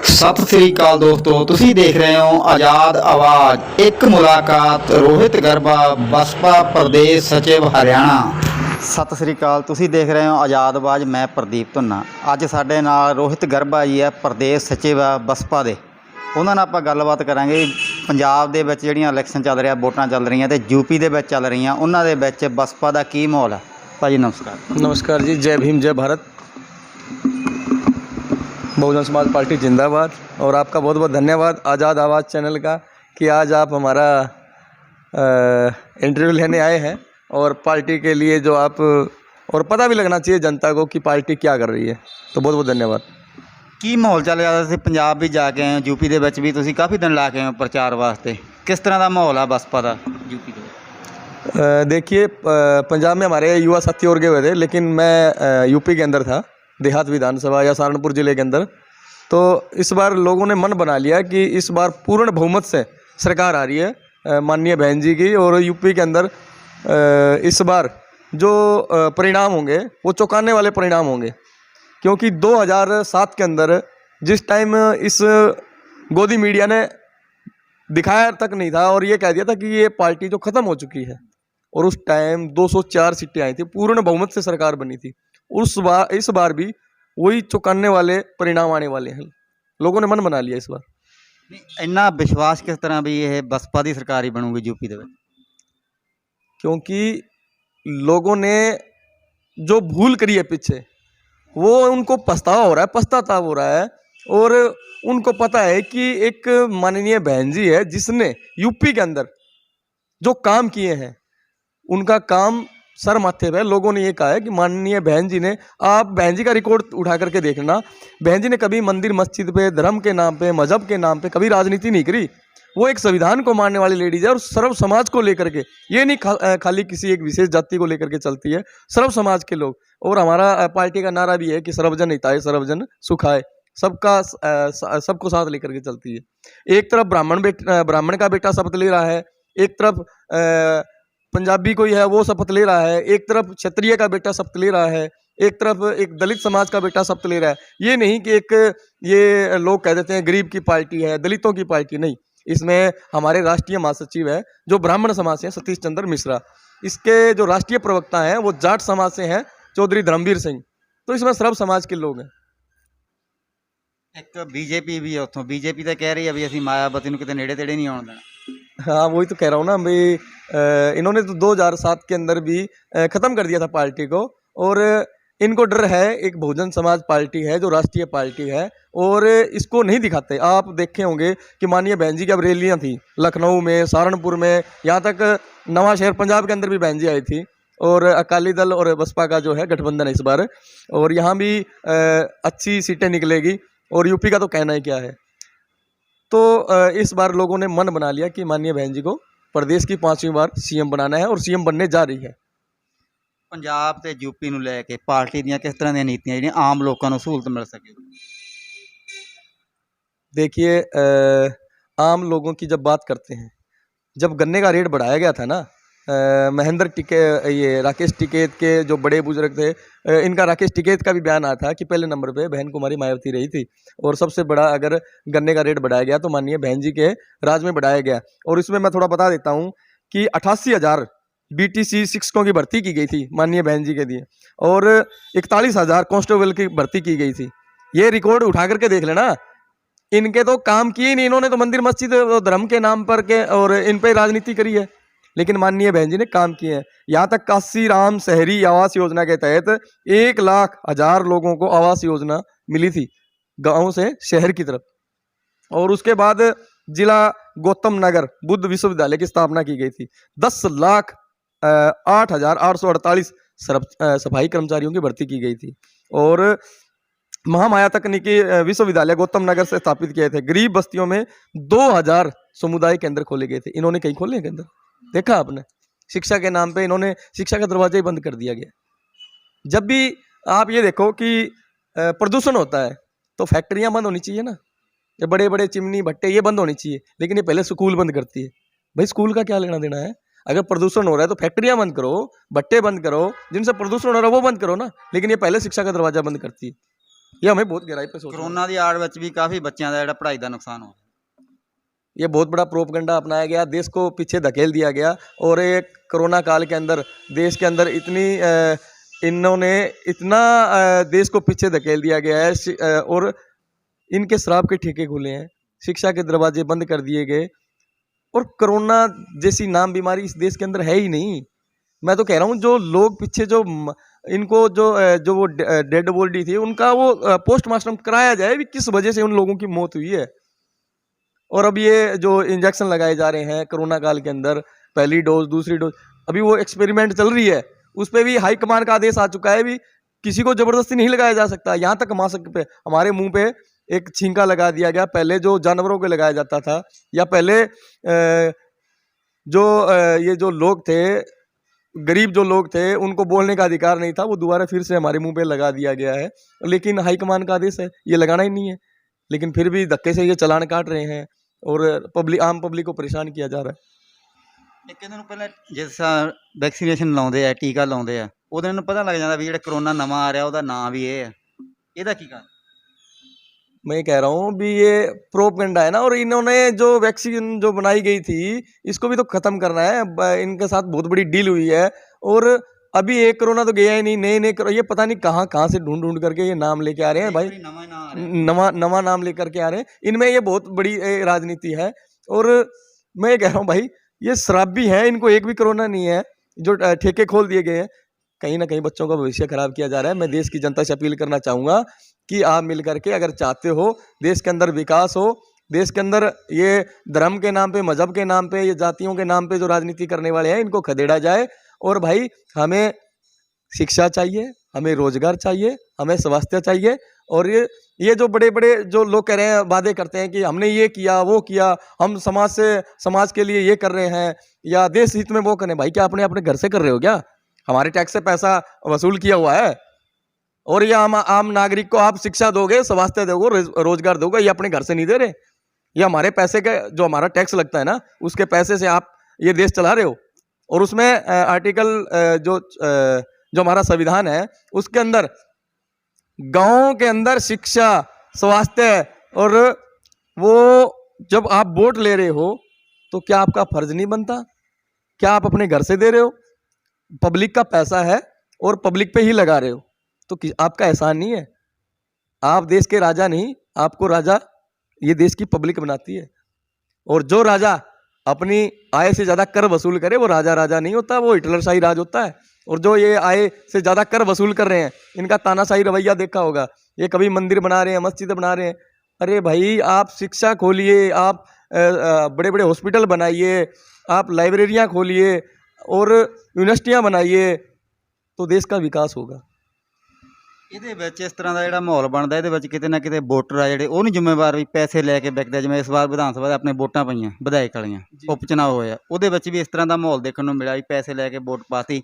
ਸਤਿ ਸ੍ਰੀ ਅਕਾਲ ਦੋਸਤੋ, ਤੁਸੀਂ ਦੇਖ ਰਹੇ ਹੋ ਆਜ਼ਾਦ ਆਵਾਜ਼। ਇੱਕ ਮੁਲਾਕਾਤ ਰੋਹਿਤ ਗਰਬਾ, ਬਸਪਾ ਪ੍ਰਦੇਸ਼ ਸਚਿਵ ਹਰਿਆਣਾ। ਸਤਿ ਸ੍ਰੀ ਅਕਾਲ, ਤੁਸੀਂ ਦੇਖ ਰਹੇ ਹੋ ਆਜ਼ਾਦ ਆਵਾਜ਼। ਮੈਂ ਪ੍ਰਦੀਪ ਧੁੰਨਾ। ਅੱਜ ਸਾਡੇ ਨਾਲ ਰੋਹਿਤ ਗਰਬਾ ਜੀ ਹੈ, ਪ੍ਰਦੇਸ਼ ਸਚਿਵ ਆ ਬਸਪਾ ਦੇ। ਉਹਨਾਂ ਨਾਲ ਆਪਾਂ ਗੱਲਬਾਤ ਕਰਾਂਗੇ ਪੰਜਾਬ ਦੇ ਵਿੱਚ ਜਿਹੜੀਆਂ ਇਲੈਕਸ਼ਨ ਚੱਲ ਰਿਹਾ, ਵੋਟਾਂ ਚੱਲ ਰਹੀਆਂ ਅਤੇ ਯੂਪੀ ਦੇ ਵਿੱਚ ਚੱਲ ਰਹੀਆਂ, ਉਹਨਾਂ ਦੇ ਵਿੱਚ ਬਸਪਾ ਦਾ ਕੀ ਮਾਹੌਲ ਹੈ। ਭਾਜੀ नमस्कार। नमस्कार जी, जय भीम जय भारत। बहुजन समाज पार्टी जिंदाबाद। और आपका बहुत बहुत धन्यवाद आज़ाद आवाज़ चैनल का कि आज आप हमारा इंटरव्यू लेने आए हैं और पार्टी के लिए जो आप, और पता भी लगना चाहिए जनता को कि पार्टी क्या कर रही है। तो बहुत बहुत धन्यवाद। ਕੀ ਮਾਹੌਲ ਚੱਲ ਰਿਹਾ? ਤੁਸੀਂ ਪੰਜਾਬ ਵੀ ਜਾ ਕੇ ਆਏ ਹੋ, ਯੂਪੀ ਦੇ ਵਿੱਚ ਵੀ ਤੁਸੀਂ ਕਾਫੀ ਦਿਨ ਲਾ ਕੇ ਆਏ ਹੋ ਪ੍ਰਚਾਰ ਵਾਸਤੇ। ਕਿਸ ਤਰ੍ਹਾਂ ਦਾ ਮਾਹੌਲ ਆ ਬਸਪਾ ਦਾ ਯੂਪੀ ਦੇ? देखिए, पंजाब में हमारे युवा साथी और गए हुए थे, लेकिन मैं यूपी के अंदर था, देहात विधानसभा या सहारनपुर ज़िले के अंदर। तो इस बार लोगों ने मन बना लिया कि इस बार पूर्ण बहुमत से सरकार आ रही है माननीय बहन जी की। और यूपी के अंदर इस बार जो परिणाम होंगे वो चौंकाने वाले परिणाम होंगे, क्योंकि 2007 के अंदर जिस टाइम इस गोदी मीडिया ने दिखाया तक नहीं था और ये कह दिया था कि ये पार्टी जो ख़त्म हो चुकी है, और उस टाइम 204 सीटें आई थी, पूर्ण बहुमत से सरकार बनी थी। इस बार भी वही चौंकाने वाले परिणाम आने वाले हैं। लोगों ने मन बना लिया इस बार। ਇੰਨਾ ਵਿਸ਼ਵਾਸ ਕਿਸ ਤਰ੍ਹਾਂ ਵੀ ਇਹ ਬਸਪਾ ਦੀ ਸਰਕਾਰ ਹੀ ਬਣੂਗੀ ਯੂਪੀ ਦੇ ਵਿੱਚ? क्योंकि लोगों ने जो भूल करी है पीछे, वो उनको पछतावा हो रहा है, पछताताप हो रहा है। और उनको पता है कि एक माननीय बहन जी है जिसने यूपी के अंदर जो काम किए हैं, उनका काम सर माथे पे। लोगों ने ये कहा है कि माननीय बहन जी ने, आप बहन जी का रिकॉर्ड उठा करके देखना, बहन जी ने कभी मंदिर मस्जिद पे, धर्म के नाम पे, मजहब के नाम पे कभी राजनीति नहीं करी। वो एक संविधान को मानने वाली लेडीज है और सर्व समाज को लेकर के, ये नहीं खाली किसी एक विशेष जाति को लेकर के चलती है, सर्व समाज के लोग। और हमारा पार्टी का नारा भी है कि सर्वजन हिताय सर्वजन सुखाय, सबका सबको साथ लेकर के चलती है। एक तरफ ब्राह्मण का बेटा शपथ ले रहा है, एक तरफ पंजाबी कोई है वो शपथ ले रहा है, एक तरफ क्षत्रिय का बेटा शपथ ले रहा है, एक तरफ एक दलित समाज का बेटा शपथ ले रहा है। ये नहीं कि एक ये लोग कह देते हैं गरीब की पार्टी है, दलितों की पार्टी नहीं। इसमें हमारे राष्ट्रीय महासचिव है जो ब्राह्मण समाज से हैं, सतीश चंद्र मिश्रा। इसके जो राष्ट्रीय प्रवक्ता हैं वो जाट समाज से हैं, चौधरी धर्मवीर सिंह। तो इसमें सर्व समाज के लोग हैं। ਇੱਕ ਬੀਜੇਪੀ ਵੀ ਹੈ ਉੱਥੋਂ, ਬੀਜੇਪੀ ਤਾਂ ਕਹਿ ਰਹੀ ਹੈ ਵੀ ਅਸੀਂ ਮਾयावती ਨੂੰ ਕਿਤੇ ਨੇੜੇ ਤੇੜੇ नहीं ਆਉਣ देना। हाँ, वही तो कह रहा हूँ ना भाई, इन्होंने तो 2007 के अंदर भी ख़त्म कर दिया था पार्टी को। और इनको डर है, एक बहुजन समाज पार्टी है जो राष्ट्रीय पार्टी है, और इसको नहीं दिखाते। आप देखे होंगे कि माननीय बहन जी की अब रैलियाँ थी लखनऊ में, सहारनपुर में, यहाँ तक नवा शहर पंजाब के अंदर भी बहन जी आई थी। और अकाली दल और बसपा का जो है गठबंधन है इस बार, और यहाँ भी अच्छी सीटें निकलेगी। और यूपी का तो कहना ही क्या है। तो इस बार लोगों ने मन बना लिया कि माननीय बहन जी को प्रदेश की 5वीं बार सीएम बनाना है, और सीएम बनने जा रही है। ਪੰਜਾਬ ਤੇ ਯੂਪੀ ਨੂੰ ਲੈ ਕੇ ਪਾਰਟੀ ਦੀਆਂ ਕਿਸ ਤਰ੍ਹਾਂ ਦੀਆਂ ਨੀਤੀਆਂ ਜਿਹੜੀਆਂ ਆਮ ਲੋਕਾਂ ਨੂੰ ਸਹੂਲਤ ਮਿਲ ਸਕੇ? देखिए, आम लोगों की जब बात करते हैं, जब गन्ने का रेट बढ़ाया गया था ना, महेंद्र ये राकेश टिकैत के जो बड़े बुजुर्ग थे, इनका राकेश टिकैत का भी बयान आया था कि पहले नंबर पे बहन कुमारी मायावती रही थी, और सबसे बड़ा अगर गन्ने का रेट बढ़ाया गया तो माननीय बहन जी के राज में बढ़ाया गया। और इसमें मैं थोड़ा बता देता हूँ कि 88,000 BTC शिक्षकों की भर्ती की गई थी माननीय बहन जी के लिए, और 41,000 कांस्टेबल की भर्ती की गई थी। ये रिकॉर्ड उठा करके देख लेना। इनके तो काम किए नहीं, इन्होंने तो मंदिर मस्जिद धर्म के नाम पर के और इन पर राजनीति करी है, लेकिन माननीय बहन जी ने काम किए हैं। यहाँ तक काशी राम शहरी आवास योजना के तहत 1,00,000 लोगों को आवास योजना मिली थी गांव से शहर की तरफ। और उसके बाद जिला गौतम नगर बुद्ध विश्वविद्यालय की स्थापना की गई थी। 10,08,848 सफाई कर्मचारियों की भर्ती की गई थी। और महामाया तकनीकी विश्वविद्यालय गौतम नगर से स्थापित किए थे। गरीब बस्तियों में 2,000 समुदाय केंद्र खोले गए थे। इन्होंने कहीं खोले हैं केंद्र? देखा आपने? शिक्षा के नाम पे इन्होंने शिक्षा का दरवाजा ही बंद कर दिया गया। जब भी आप ये देखो कि प्रदूषण होता है तो फैक्ट्रियां बंद होनी चाहिए ना, ये बड़े बड़े चिमनी भट्टे ये बंद होनी चाहिए, लेकिन ये पहले स्कूल बंद करती है। भाई स्कूल का क्या लेना देना है? अगर प्रदूषण हो रहा है तो फैक्ट्रियां बंद करो, भट्टे बंद करो, जिनसे प्रदूषण हो रहा है वो बंद करो ना, लेकिन ये पहले शिक्षा का दरवाजा बंद करती है। ये हमें बहुत गहराई पे सोचना ਕਰੋਨਾ ਦੀ ਆੜ ਵਿੱਚ ਵੀ ਕਾਫੀ ਬੱਚਿਆਂ ਦਾ ਜਿਹੜਾ ਪੜ੍ਹਾਈ ਦਾ ਨੁਕਸਾਨ ਹੋਇਆ। ये बहुत बड़ा प्रोपगंडा अपनाया गया, देश को पीछे धकेल दिया गया। और एक कोरोना काल के अंदर देश के अंदर इन्होंने इतना देश को पीछे धकेल दिया गया है और इनके शराब के ठेके खुले हैं, शिक्षा के दरवाजे बंद कर दिए गए और कोरोना जैसी नाम बीमारी इस देश के अंदर है ही नहीं। मैं तो कह रहा हूँ जो लोग पीछे जो इनको जो वो डेड बॉडी थी उनका वो पोस्टमार्टम कराया जाए भी किस वजह से उन लोगों की मौत हुई है। और अब ये जो इंजेक्शन लगाए जा रहे हैं कोरोना काल के अंदर, पहली डोज दूसरी डोज, अभी वो एक्सपेरिमेंट चल रही है, उस पर भी हाई कमान का आदेश आ चुका है भी किसी को जबरदस्ती नहीं लगाया जा सकता। यहाँ तक मास्क पे हमारे मुंह पे एक छींका लगा दिया गया, पहले जो जानवरों को लगाया जाता था या पहले ये जो लोग थे, गरीब जो लोग थे, उनको बोलने का अधिकार नहीं था, वो दोबारा फिर से हमारे मुंह पे लगा दिया गया है। लेकिन हाईकमान का आदेश है, ये लगाना ही नहीं है, लेकिन फिर भी धक्के से ये चालान काट रहे हैं और आम पब्लिक को परेशान किया जा रहा है। ਇੱਕ ਇਹਨਾਂ ਨੂੰ ਪਹਿਲਾਂ ਜਿਸ ਵੈਕਸੀਨੇਸ਼ਨ ਲਾਉਂਦੇ ਆ, ਟੀਕਾ ਲਾਉਂਦੇ ਆ, ਉਹਦੇ ਨੂੰ ਪਤਾ ਲੱਗ ਜਾਂਦਾ ਵੀ ਜਿਹੜਾ ਕਰੋਨਾ ਨਵਾਂ ਆ ਰਿਹਾ ਉਹਦਾ ਨਾਂ ਵੀ ਇਹ ਹੈ, ਇਹਦਾ ਕੀ ਕਾਰਨ? मैं कह रहा हूँ भी ये प्रोपगंडा है ना, और इन्होंने जो वैक्सीन जो बनाई गई थी इसको भी तो खत्म करना है। इनके साथ बहुत बड़ी डील हुई है और अभी एक कोरोना तो गया ही नहीं, नए ये पता नहीं कहाँ से ढूंढ करके ये नाम लेके आ रहे हैं भाई, नवा नाम लेकर के आ रहे हैं। इनमें ये बहुत बड़ी राजनीति है। और मैं कह रहा हूँ भाई ये शराबी हैं, इनको एक भी कोरोना नहीं है, जो ठेके खोल दिए गए हैं, कहीं ना कहीं बच्चों का भविष्य खराब किया जा रहा है। मैं देश की जनता से अपील करना चाहूँगा कि आप मिल करके अगर चाहते हो देश के अंदर विकास हो, देश के अंदर ये धर्म के नाम पे, मजहब के नाम पे, ये जातियों के नाम पे जो राजनीति करने वाले हैं इनको खदेड़ा जाए। और भाई हमें शिक्षा चाहिए, हमें रोजगार चाहिए, हमें स्वास्थ्य चाहिए। और ये जो बड़े बड़े जो लोग कह रहे हैं, वादे करते हैं कि हमने ये किया वो किया, हम समाज के लिए ये कर रहे हैं या देश हित में वो करें, भाई क्या अपने घर से कर रहे हो क्या? हमारे टैक्स से पैसा वसूल किया हुआ है और ये आम नागरिक को आप शिक्षा दोगे, स्वास्थ्य दोगे, रोजगार दोगे, ये अपने घर से नहीं दे रहे। ये हमारे पैसे का जो हमारा टैक्स लगता है ना, उसके पैसे से आप ये देश चला रहे हो। और उसमें आर्टिकल जो हमारा संविधान है उसके अंदर गाँव के अंदर शिक्षा, स्वास्थ्य, और वो जब आप वोट ले रहे हो तो क्या आपका फर्ज नहीं बनता? क्या आप अपने घर से दे रहे हो? पब्लिक का पैसा है और पब्लिक पे ही लगा रहे हो, तो आपका एहसान नहीं है। आप देश के राजा नहीं, आपको राजा ये देश की पब्लिक बनाती है। और जो राजा अपनी आय से ज़्यादा कर वसूल करे वो राजा नहीं होता, वो हिटलरशाही राज होता है। और जो ये आय से ज़्यादा कर वसूल कर रहे हैं, इनका तानाशाही रवैया देखा होगा, ये कभी मंदिर बना रहे हैं, मस्जिद बना रहे हैं। अरे भाई आप शिक्षा खोलिए, आप बड़े बड़े हॉस्पिटल बनाइए, आप लाइब्रेरियाँ खोलिए और यूनिवर्सिटियाँ बनाइए, तो देश का विकास होगा। ਇਹਦੇ ਵਿੱਚ ਇਸ ਤਰ੍ਹਾਂ ਦਾ ਜਿਹੜਾ ਮਾਹੌਲ ਬਣਦਾ, ਇਹਦੇ ਵਿੱਚ ਕਿਤੇ ਨਾ ਕਿਤੇ ਵੋਟਰ ਆ ਜਿਹੜੇ ਉਹ ਨਹੀਂ ਜ਼ਿੰਮੇਵਾਰ ਵੀ ਪੈਸੇ ਲੈ ਕੇ ਵਿਕਦੇ। ਜਿਵੇਂ ਇਸ ਵਾਰ ਵਿਧਾਨ ਸਭਾ ਦੇ ਆਪਣੇ ਵੋਟਾਂ ਪਈਆਂ ਵਿਧਾਇਕ ਵਾਲੀਆਂ, ਉਪ ਚੁਣਾਵ ਹੋਇਆ, ਉਹਦੇ ਵਿੱਚ ਵੀ ਇਸ ਤਰ੍ਹਾਂ ਦਾ ਮਾਹੌਲ ਦੇਖਣ ਨੂੰ ਮਿਲਿਆ ਵੀ ਪੈਸੇ ਲੈ ਕੇ ਵੋਟ ਪਾਤੀ,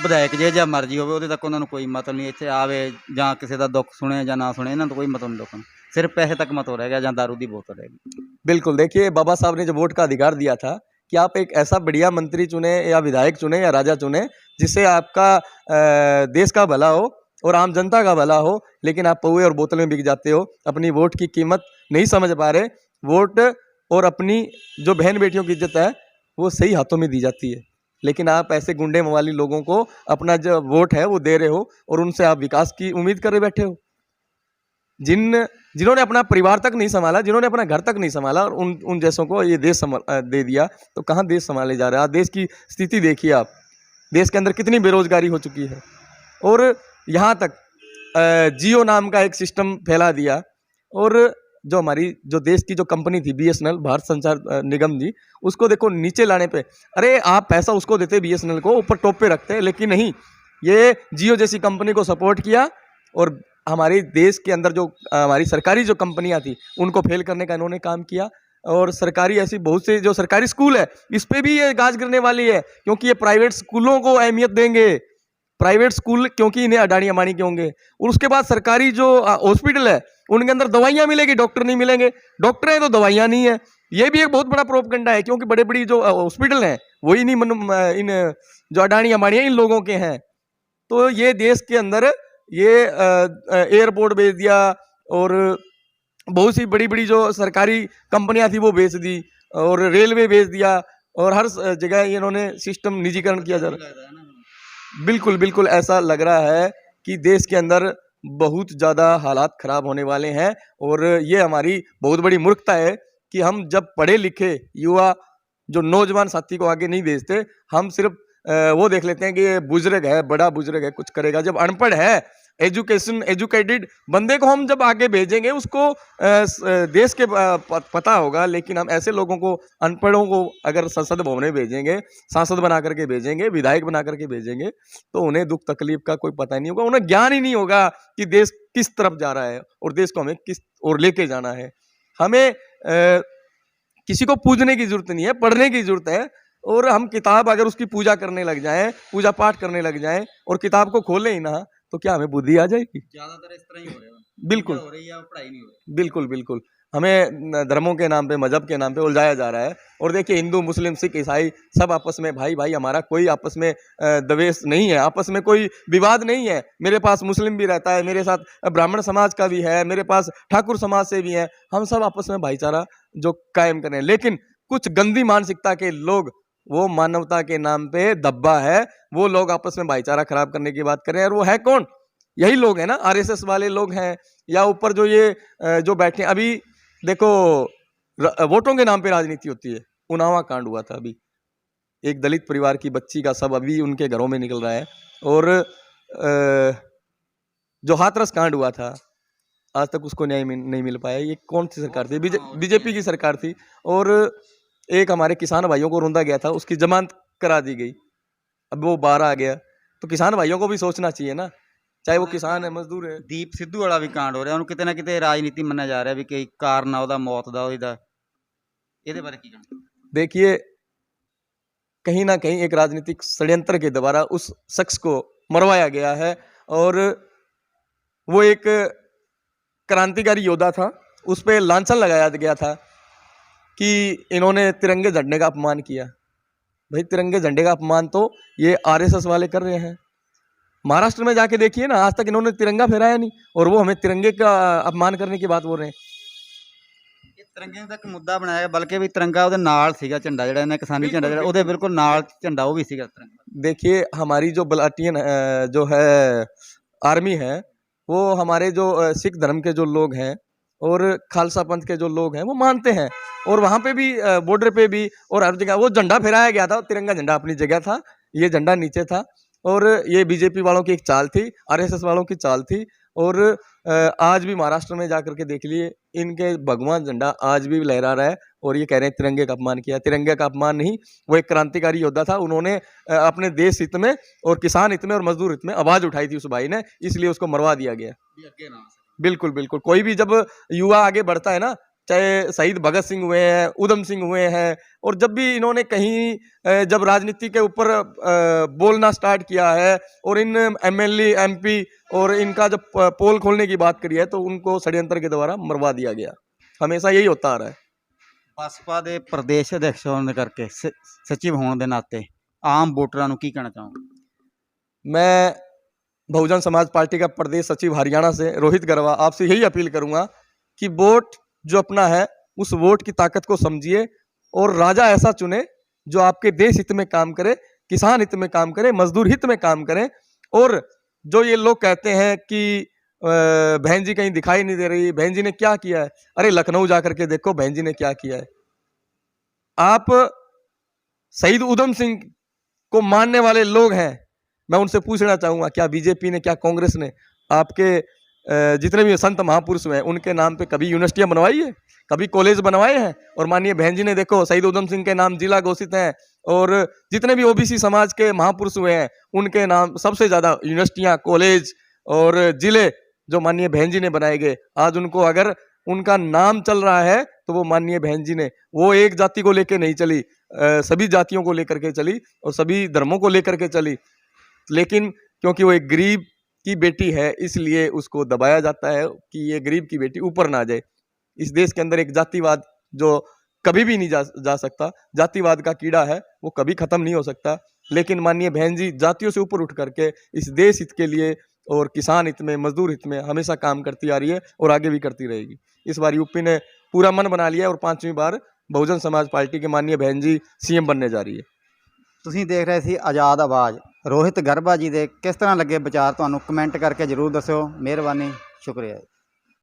ਵਿਧਾਇਕ ਜੇ ਜਾਂ ਮਰਜ਼ੀ ਹੋਵੇ ਉਹਦੇ ਤੱਕ ਉਹਨਾਂ ਨੂੰ ਕੋਈ ਮਤਲਬ ਨਹੀਂ, ਇੱਥੇ ਆਵੇ ਜਾਂ ਕਿਸੇ ਦਾ ਦੁੱਖ ਸੁਣੇ ਜਾਂ ਨਾ ਸੁਣੇ, ਇਹਨਾਂ ਨੂੰ ਕੋਈ ਮਤਲਬ नहीं ਦੁੱਖ, सिर्फ पैसे तक मत हो रह गया या दारू की बोतल रह गई। बिल्कुल, देखिए बाबा साहब ने जो वोट का अधिकार दिया था कि आप एक ऐसा बढ़िया मंत्री चुने या विधायक चुने या राजा चुने जिससे आपका देश का भला हो और आम जनता का भला हो, लेकिन आप पौए और बोतल में बिक जाते हो, अपनी वोट की कीमत नहीं समझ पा रहे। वोट और अपनी जो बहन बेटियों की इज्जत है वो सही हाथों में दी जाती है, लेकिन आप ऐसे गुंडे मवाली लोगों को अपना जो वोट है वो दे रहे हो और उनसे आप विकास की उम्मीद कर बैठे हो। जिन्होंने अपना परिवार तक नहीं संभाला, जिन्होंने अपना घर तक नहीं संभाला और उन जैसों को ये देश दे दिया, तो कहाँ देश संभाले जा रहा है? देश की स्थिति देखिए आप, देश के अंदर कितनी बेरोजगारी हो चुकी है। और यहाँ तक जियो नाम का एक सिस्टम फैला दिया, और जो हमारी जो देश की जो कंपनी थी BSNL, भारत संचार निगम जी, उसको देखो नीचे लाने पे, अरे आप पैसा उसको देते BSNL को, ऊपर टॉप पे रखते, लेकिन नहीं, ये जियो जैसी कंपनी को सपोर्ट किया और हमारे देश के अंदर जो हमारी सरकारी जो कंपनियां थी उनको फेल करने का इन्होंने काम किया। और सरकारी ऐसी बहुत से जो सरकारी स्कूल है इस पे भी ये गाज गिरने वाली है, क्योंकि ये प्राइवेट स्कूलों को अहमियत देंगे। प्राइवेट स्कूल क्योंकि इन्हें अडानी अमानी के होंगे। और उसके बाद सरकारी जो हॉस्पिटल है उनके अंदर दवाइयाँ मिलेगी, डॉक्टर नहीं मिलेंगे, डॉक्टर हैं तो दवाइयाँ नहीं है। ये भी एक बहुत बड़ा प्रोपगंडा है, क्योंकि बड़े बड़ी जो हॉस्पिटल हैं वही नहीं इन जो अडानी अमानी इन लोगों के हैं। तो ये देश के अंदर ये एयरपोर्ट भेज दिया, और बहुत सी बड़ी बड़ी जो सरकारी कंपनियां थी वो बेच दी, और रेलवे बेच दिया, और हर जगह इन्होंने सिस्टम निजीकरण किया जा रहा है। बिल्कुल बिल्कुल ऐसा लग रहा है कि देश के अंदर बहुत ज़्यादा हालात खराब होने वाले हैं, और ये हमारी बहुत बड़ी मूर्खता है कि हम जब पढ़े लिखे युवा जो नौजवान साथी को आगे नहीं भेजते, हम सिर्फ वो देख लेते हैं कि ये बुजुर्ग है, बड़ा बुजुर्ग है, कुछ करेगा। जब अनपढ़ है, एजुकेटेड बंदे को हम जब आगे भेजेंगे, उसको देश के पता होगा। लेकिन हम ऐसे लोगों को, अनपढ़ों को अगर संसद भवन में भेजेंगे, सांसद बना करके भेजेंगे, विधायक बना करके भेजेंगे, तो उन्हें दुख तकलीफ का कोई पता ही नहीं होगा, उन्हें ज्ञान ही नहीं होगा कि देश किस तरफ जा रहा है और देश को हमें किस ओर लेके जाना है। हमें किसी को पूजने की जरूरत नहीं है, पढ़ने की जरूरत है। और हम किताब अगर उसकी पूजा करने लग जाएं, पूजा पाठ करने लग जाएं और किताब को खोलें ही ना, तो क्या हमें बुद्धि आ जाएगी? ज्यादातर इस तरह ही हो रहा है। बिल्कुल हो रही है, पढ़ाई नहीं हो रही। बिल्कुल बिल्कुल हमें धर्मों के नाम पे, मजहब के नाम पे उलझाया जा रहा है। और देखिए, हिंदू, मुस्लिम, सिख, ईसाई सब आपस में भाई भाई, हमारा कोई आपस में द्वेष नहीं है, आपस में कोई विवाद नहीं है। मेरे पास मुस्लिम भी रहता है, मेरे साथ ब्राह्मण समाज का भी है, मेरे पास ठाकुर समाज से भी है। हम सब आपस में भाईचारा जो कायम करें। लेकिन कुछ गंदी मानसिकता के लोग, वो मानवता के नाम पे दब्बा है, वो लोग आपस में भाईचारा खराब करने की बात करें। और वो है कौन? यही लोग हैं ना, आरएसएस वाले लोग हैं, या ऊपर जो ये जो बैठे। अभी देखो, वोटों के नाम पे राजनीति होती है। उन्नाव कांड हुआ था अभी, एक दलित परिवार की बच्ची का सब अभी उनके घरों में निकल रहा है। और जो हाथरस कांड हुआ था, आज तक उसको न्याय नहीं मिल पाया। ये कौन सी सरकार थी? बीजेपी की सरकार थी। और एक हमारे किसान भाइयों को रोंदा गया था, उसकी जमानत करा दी गई, अब वो बाहर आ गया। तो किसान भाइयों को भी सोचना चाहिए ना, चाहे वो किसान है, मजदूर है। ਦੀਪ ਸਿੱਧੂ ਵਾਲਾ ਵੀ ਕਾਂਡ ਹੋ ਰਿਹਾ, ਉਹਨੂੰ ਕਿਤੇ ਨਾ ਕਿਤੇ ਰਾਜਨੀਤੀ ਮੰਨਿਆ ਜਾ ਰਿਹਾ ਵੀ ਕਈ ਕਾਰਨ ਆ ਉਹਦਾ ਮੌਤ ਦਾ, ਉਹਦਾ ਇਹਦੇ ਬਾਰੇ ਕੀ ਕਹਿਣਾ? देखिए, कहीं ना कहीं एक राजनीतिक षड्यंत्र के द्वारा उस शख्स को मरवाया गया है। और वो एक क्रांतिकारी योद्धा था, उस पर लांछन लगाया गया था कि इन्होंने तिरंगे झंडे का अपमान किया। भाई, तिरंगे झंडे का अपमान तो ये आरएसएस वाले कर रहे हैं। महाराष्ट्र में जाके देखिए ना, आज तक इन्होंने तिरंगा फहराया नहीं, और वो हमें तिरंगे का अपमान करने की बात बोल रहे हैं। ਇਹ ਤਿਰੰਗੇ ਦਾ ਇੱਕ ਮੁੱਦਾ ਬਣਾਇਆ ਗਿਆ, ਬਲਕਿ ਵੀ ਤਿਰੰਗਾ ਉਹਦੇ ਨਾਲ ਸੀਗਾ ਝੰਡਾ, ਜਿਹੜਾ ਇਹਨੇ ਕਿਸਾਨੀ ਝੰਡਾ ਜਿਹੜਾ ਉਹਦੇ ਬਿਲਕੁਲ ਨਾਲ ਝੰਡਾ ਉਹ ਵੀ ਸੀਗਾ ਤਿਰੰਗਾ। देखिए, हमारी जो बलाटियन जो है आर्मी है, वो हमारे जो सिख धर्म के जो लोग हैं और खालसा पंथ के जो लोग हैं वो मानते हैं। और वहाँ पे भी बॉर्डर पे भी और हर जगह वो झंडा फहराया गया था। तिरंगा झंडा अपनी जगह था, ये झंडा नीचे था। और ये बीजेपी वालों की एक चाल थी, आरएसएस वालों की चाल थी। और आज भी महाराष्ट्र में जाकर के देख लिए, इनके भगवान झंडा आज भी लहरा रहा है, और ये कह रहे हैं तिरंगे का अपमान किया। तिरंगे का अपमान नहीं, वो एक क्रांतिकारी योद्धा था। उन्होंने अपने देश हित में और किसान हित में और मजदूर हित में आवाज उठाई थी उस भाई ने, इसलिए उसको मरवा दिया गया। बिल्कुल बिल्कुल कोई भी जब युवा आगे बढ़ता है ना, चाहे शहीद भगत सिंह हुए हैं, उधम सिंह हुए हैं, और जब भी इन्होंने कहीं जब राजनीति के ऊपर बोलना स्टार्ट किया है, और इन एमएलए एमपी और इनका जब पोल खोलने की बात करी है, तो उनको षड्यंत्र के द्वारा मरवा दिया गया। हमेशा यही होता आ रहा है। ਬਸਪਾ ਦੇ ਪ੍ਰਦੇਸ਼ ਅਧਿਕਸ਼ ਹੋਣ ਕਰਕੇ ਸਚਿਵ ਹੋਣ ਦੇ ਨਾਤੇ ਆਮ ਵੋਟਰਾਂ ਨੂੰ ਕੀ ਕਹਿਣਾ ਚਾਹੋਗੇ? मैं बहुजन समाज पार्टी का प्रदेश सचिव हरियाणा से रोहित गरवा आपसे यही अपील करूंगा कि वोट जो अपना है, उस वोट की ताकत को समझिए, और राजा ऐसा चुने जो आपके देश हित में काम करे, किसान हित में काम करे, मजदूर हित में काम करे। और जो ये लोग कहते हैं कि बहन जी कहीं दिखाई नहीं दे रही, बहन जी ने क्या किया है, अरे लखनऊ जाकर के देखो बहन जी ने क्या किया है। आप शहीद उधम सिंह को मानने वाले लोग हैं, मैं उनसे पूछना चाहूंगा, क्या बीजेपी ने, क्या कांग्रेस ने आपके जितने भी संत महापुरुष हैं उनके नाम पे कभी यूनिवर्सिटियां बनवाई है, कभी कॉलेज बनवाए हैं? और माननीय बहन जी ने देखो, शहीद उधम सिंह के नाम जिला घोषित हैं, और जितने भी ओबीसी समाज के महापुरुष हुए हैं उनके नाम सबसे ज्यादा यूनिवर्सिटियां, कॉलेज और जिले जो माननीय बहन जी ने बनाए गए। आज उनको अगर उनका नाम चल रहा है तो वो माननीय बहन जी ने, वो एक जाति को लेकर नहीं चली, सभी जातियों को लेकर के चली और सभी धर्मों को लेकर के चली। लेकिन क्योंकि वो एक गरीब की बेटी है, इसलिए उसको दबाया जाता है कि ये गरीब की बेटी ऊपर ना जाए। इस देश के अंदर एक जातिवाद जो कभी भी नहीं जा सकता, जातिवाद का कीड़ा है, वो कभी खत्म नहीं हो सकता। लेकिन माननीय बहन जी जातियों से ऊपर उठ करके इस देश हित के लिए और किसान हित में, मजदूर हित में हमेशा काम करती आ रही है और आगे भी करती रहेगी। इस बार यूपी ने पूरा मन बना लिया और 5वीं बार बहुजन समाज पार्टी के माननीय बहन जी सीएम बनने जा रही है। ਤੁਸੀਂ ਦੇਖ ਰਹੇ ਸੀ ਆਜ਼ਾਦ ਆਵਾਜ਼। ਰੋਹਿਤ ਗਰਭਾ ਜੀ ਦੇ ਕਿਸ ਤਰ੍ਹਾਂ ਲੱਗੇ ਵਿਚਾਰ ਤੁਹਾਨੂੰ ਕਮੈਂਟ ਕਰਕੇ ਜ਼ਰੂਰ ਦੱਸਿਓ। ਮਿਹਰਬਾਨੀ, ਸ਼ੁਕਰੀਆ।